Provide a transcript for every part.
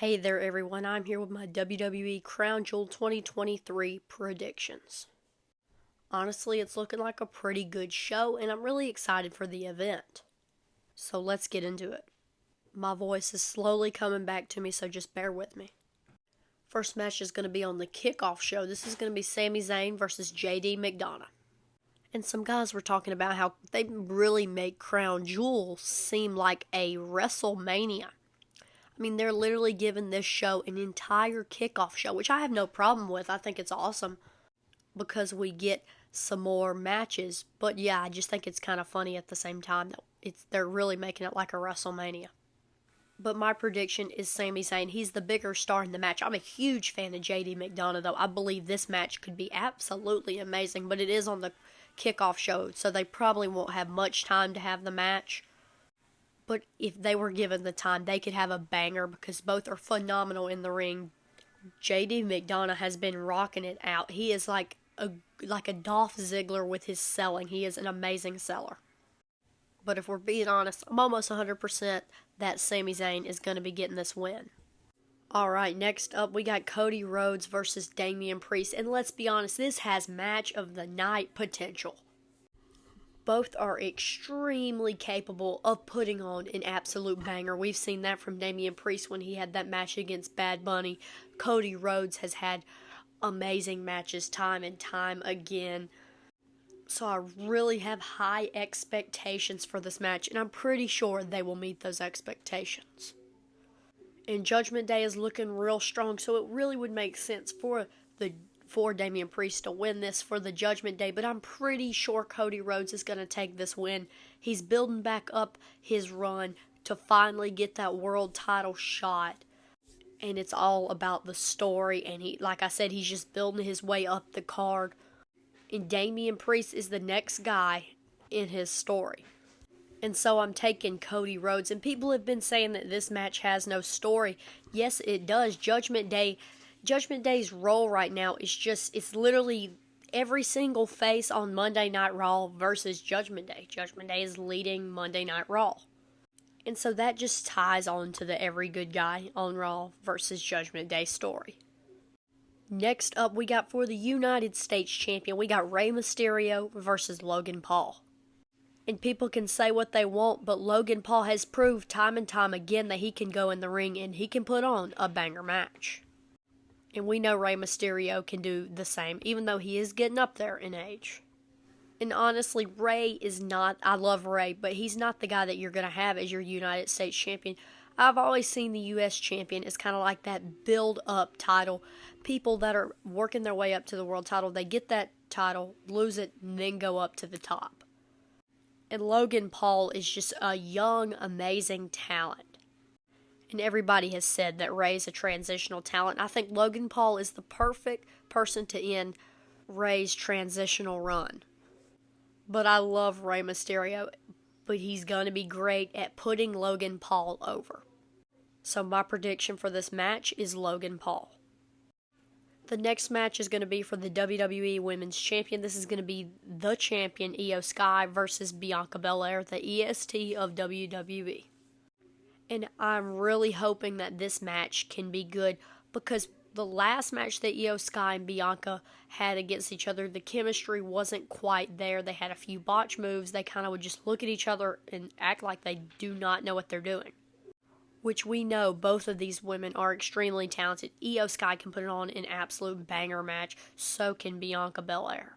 Hey there everyone, I'm here with my WWE Crown Jewel 2023 predictions. Honestly, it's looking like a pretty good show and I'm really excited for the event. So let's get into it. My voice is slowly coming back to me, so just bear with me. First match is going to be on the kickoff show. This is going to be Sami Zayn versus McDon. And some guys were talking about how they really make Crown Jewel seem like a WrestleMania. I mean, they're literally giving this show an entire kickoff show, which I have no problem with. I think it's awesome because we get some more matches. But yeah, I just think it's kind of funny at the same time that they're really making it like a WrestleMania. But my prediction is Sami Zayn. He's the bigger star in the match. I'm a huge fan of McDon, though. I believe this match could be absolutely amazing, but it is on the kickoff show, so they probably won't have much time to have the match. But if they were given the time, they could have a banger because both are phenomenal in the ring. McDon has been rocking it out. He is like a Dolph Ziggler with his selling. He is an amazing seller. But if we're being honest, I'm almost 100% that Sami Zayn is going to be getting this win. Alright, next up we got Cody Rhodes versus Damien Priest. And let's be honest, this has match of the night potential. Both are extremely capable of putting on an absolute banger. We've seen that from Damien Priest when he had that match against Bad Bunny. Cody Rhodes has had amazing matches time and time again. So I really have high expectations for this match, and I'm pretty sure they will meet those expectations. And Judgment Day is looking real strong, so it really would make sense for Damien Priest to win this for the Judgment Day, but I'm pretty sure Cody Rhodes is going to take this win. He's building back up his run to finally get that world title shot, and it's all about the story, and like I said, he's just building his way up the card, and Damien Priest is the next guy in his story. And so I'm taking Cody Rhodes, and people have been saying that this match has no story. Yes, it does. Judgment Day's role right now is it's literally every single face on Monday Night Raw versus Judgment Day. Judgment Day is leading Monday Night Raw. And so that just ties on to the every good guy on Raw versus Judgment Day story. Next up, we got for the United States Champion, we got Rey Mysterio versus Logan Paul. And people can say what they want, but Logan Paul has proved time and time again that he can go in the ring and he can put on a banger match. And we know Rey Mysterio can do the same, even though he is getting up there in age. And honestly, I love Rey, but he's not the guy that you're going to have as your United States Champion. I've always seen the U.S. Champion as kind of like that build-up title. People that are working their way up to the world title, they get that title, lose it, and then go up to the top. And Logan Paul is just a young, amazing talent. And everybody has said that Rey's a transitional talent. I think Logan Paul is the perfect person to end Rey's transitional run. But I love Rey Mysterio, but he's going to be great at putting Logan Paul over. So my prediction for this match is Logan Paul. The next match is going to be for the WWE Women's Champion. This is going to be the champion, Io Sky, versus Bianca Belair, the EST of WWE. And I'm really hoping that this match can be good because the last match that Io Sky and Bianca had against each other, the chemistry wasn't quite there. They had a few botch moves. They kind of would just look at each other and act like they do not know what they're doing. Which we know both of these women are extremely talented. Io Sky can put it on an absolute banger match. So can Bianca Belair.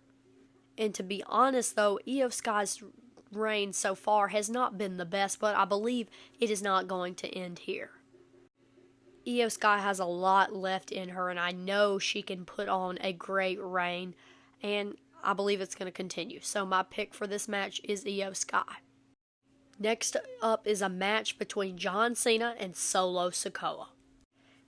And to be honest though, Io Sky's reign so far has not been the best, but I believe it is not going to end here. Io Sky has a lot left in her, and I know she can put on a great reign, and I believe it's going to continue. So my pick for this match is Io Sky. Next up is a match between John Cena and Solo Sikoa.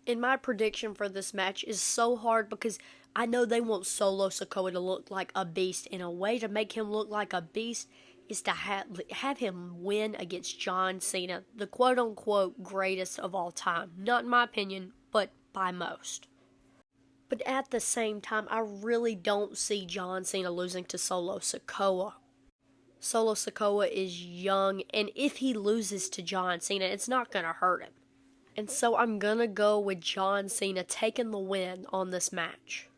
And my prediction for this match is so hard because I know they want Solo Sikoa to look like a beast, and a way to make him look like a beast is to have him win against John Cena, the quote-unquote greatest of all time. Not in my opinion, but by most. But at the same time, I really don't see John Cena losing to Solo Sikoa. Solo Sikoa is young, and if he loses to John Cena, it's not going to hurt him. And so I'm gonna go with John Cena taking the win on this match.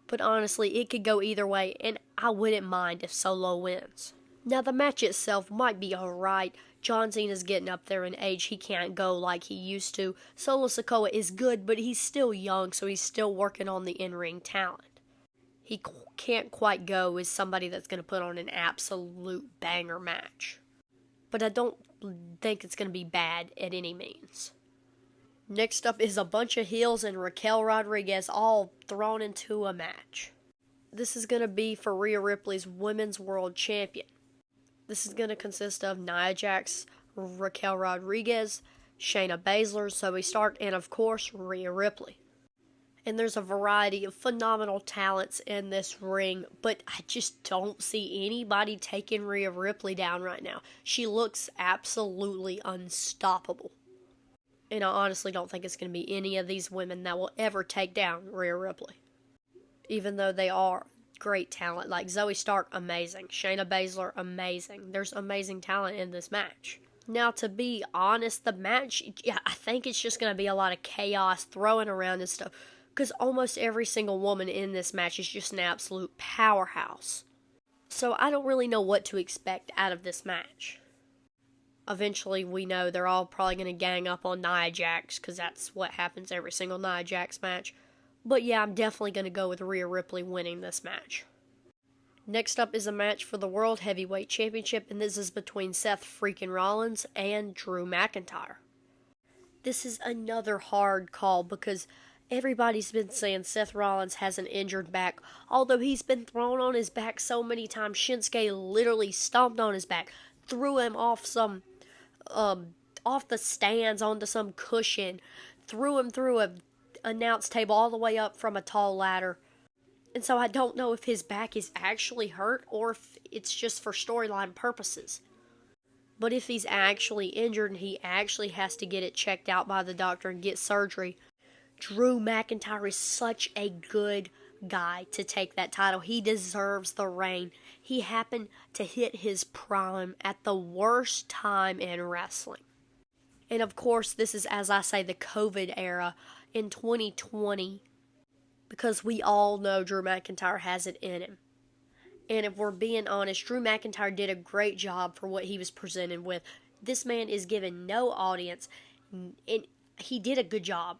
But honestly, it could go either way, and I wouldn't mind if Solo wins. Now, the match itself might be alright. John Cena's getting up there in age. He can't go like he used to. Solo Sikoa is good, but he's still young, so he's still working on the in-ring talent. He can't quite go as somebody that's going to put on an absolute banger match. But I don't think it's going to be bad at any means. Next up is a bunch of heels and Raquel Rodriguez all thrown into a match. This is going to be for Rhea Ripley's Women's World Champion. This is going to consist of Nia Jax, Raquel Rodriguez, Shayna Baszler, Zoe Stark, and of course, Rhea Ripley. And there's a variety of phenomenal talents in this ring, but I just don't see anybody taking Rhea Ripley down right now. She looks absolutely unstoppable. And I honestly don't think it's going to be any of these women that will ever take down Rhea Ripley. Even though they are great talent. Like Zoe Stark, amazing. Shayna Baszler, amazing. There's amazing talent in this match. Now, to be honest, the match, I think it's just going to be a lot of chaos, throwing around and stuff. Because almost every single woman in this match is just an absolute powerhouse. So I don't really know what to expect out of this match. Eventually, we know they're all probably going to gang up on Nia Jax, because that's what happens every single Nia Jax match. But yeah, I'm definitely going to go with Rhea Ripley winning this match. Next up is a match for the World Heavyweight Championship, and this is between Seth freaking Rollins and Drew McIntyre. This is another hard call because everybody's been saying Seth Rollins has an injured back, although he's been thrown on his back so many times. Shinsuke literally stomped on his back, threw him off off the stands onto some cushion, threw him through a announce table all the way up from a tall ladder. And so I don't know if his back is actually hurt or if it's just for storyline purposes. But if he's actually injured and he actually has to get it checked out by the doctor and get surgery, Drew McIntyre is such a good guy to take that title. He deserves the reign. He happened to hit his prime at the worst time in wrestling. And of course, this is, as I say, the COVID era in 2020, because we all know Drew McIntyre has it in him. And if we're being honest, Drew McIntyre did a great job for what he was presented with. This man is given no audience, and he did a good job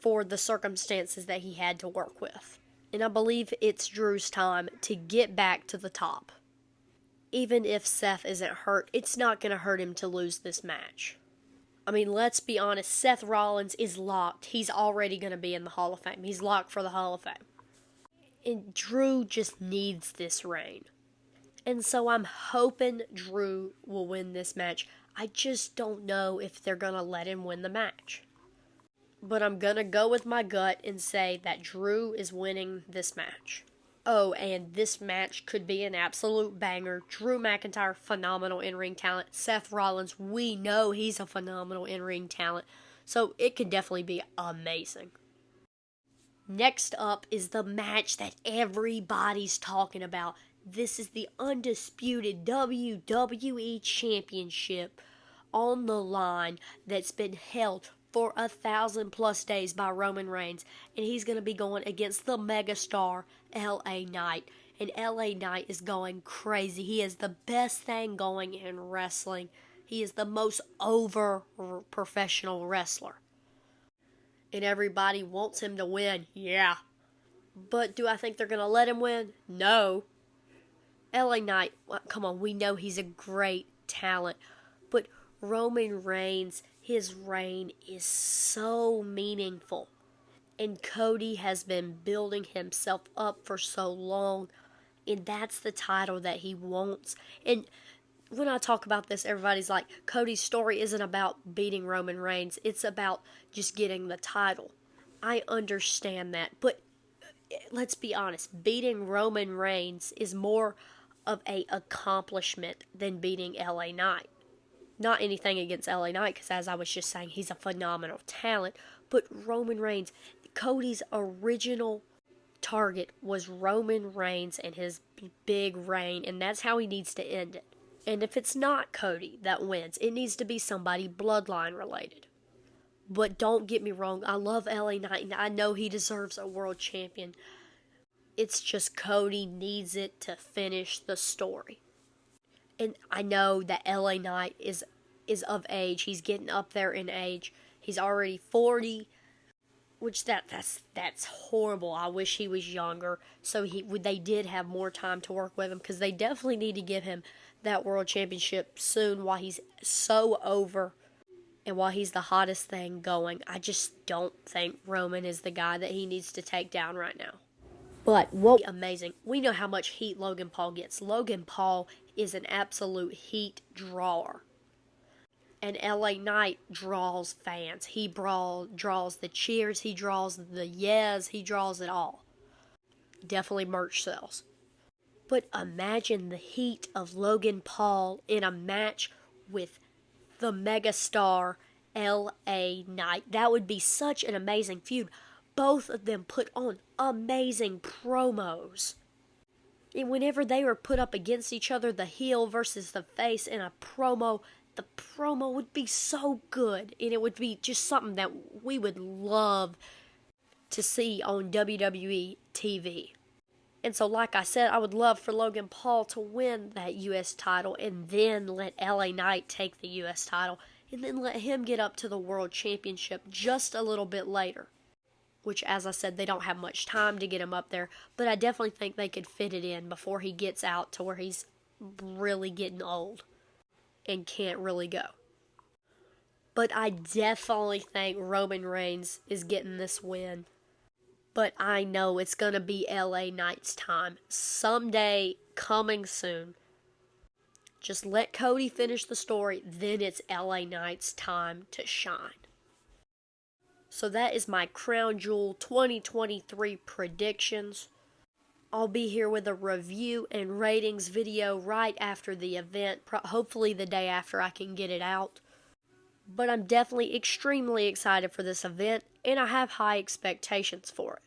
for the circumstances that he had to work with. And I believe it's Drew's time to get back to the top. Even if Seth isn't hurt, it's not going to hurt him to lose this match. I mean, let's be honest, Seth Rollins is locked. He's already going to be in the Hall of Fame. He's locked for the Hall of Fame. And Drew just needs this reign. And so I'm hoping Drew will win this match. I just don't know if they're going to let him win the match. But I'm going to go with my gut and say that Drew is winning this match. Oh, and this match could be an absolute banger. Drew McIntyre, phenomenal in-ring talent. Seth Rollins, we know he's a phenomenal in-ring talent. So it could definitely be amazing. Next up is the match that everybody's talking about. This is the undisputed WWE Championship on the line that's been held for 1,000+ days by Roman Reigns, and he's going to be going against the megastar LA Knight, and LA Knight is going crazy. He is the best thing going in wrestling. He is the most over professional wrestler, and everybody wants him to win. Yeah, but do I think they're going to let him win? No. LA Knight, come on, we know he's a great talent, but Roman Reigns, his reign is so meaningful. And Cody has been building himself up for so long. And that's the title that he wants. And when I talk about this, everybody's like, Cody's story isn't about beating Roman Reigns. It's about just getting the title. I understand that. But let's be honest. Beating Roman Reigns is more of an accomplishment than beating LA Knight. Not anything against LA Knight, because as I was just saying, he's a phenomenal talent. But Roman Reigns, Cody's original target was Roman Reigns and his big reign, and that's how he needs to end it. And if it's not Cody that wins, it needs to be somebody bloodline related. But don't get me wrong, I love LA Knight and I know he deserves a world champion. It's just Cody needs it to finish the story. And I know that LA Knight is of age. He's getting up there in age. He's already 40, which that's horrible. I wish he was younger so they did have more time to work with him, because they definitely need to give him that world championship soon while he's so over and while he's the hottest thing going. I just don't think Roman is the guy that he needs to take down right now. But what amazing. We know how much heat Logan Paul gets. Logan Paul is an absolute heat drawer. And LA Knight draws fans. He draws the cheers. He draws the yes. He draws it all. Definitely merch sells. But imagine the heat of Logan Paul in a match with the megastar LA Knight. That would be such an amazing feud. Both of them put on amazing promos. And whenever they were put up against each other, the heel versus the face in a promo, the promo would be so good. And it would be just something that we would love to see on WWE TV. And so, like I said, I would love for Logan Paul to win that U.S. title and then let LA Knight take the U.S. title and then let him get up to the World Championship just a little bit later. Which, as I said, they don't have much time to get him up there, but I definitely think they could fit it in before he gets out to where he's really getting old and can't really go. But I definitely think Roman Reigns is getting this win. But I know it's going to be LA Knight's time. Someday, coming soon. Just let Cody finish the story, then it's LA Knight's time to shine. So that is my Crown Jewel 2023 predictions. I'll be here with a review and ratings video right after the event. Hopefully the day after I can get it out. But I'm definitely extremely excited for this event, and I have high expectations for it.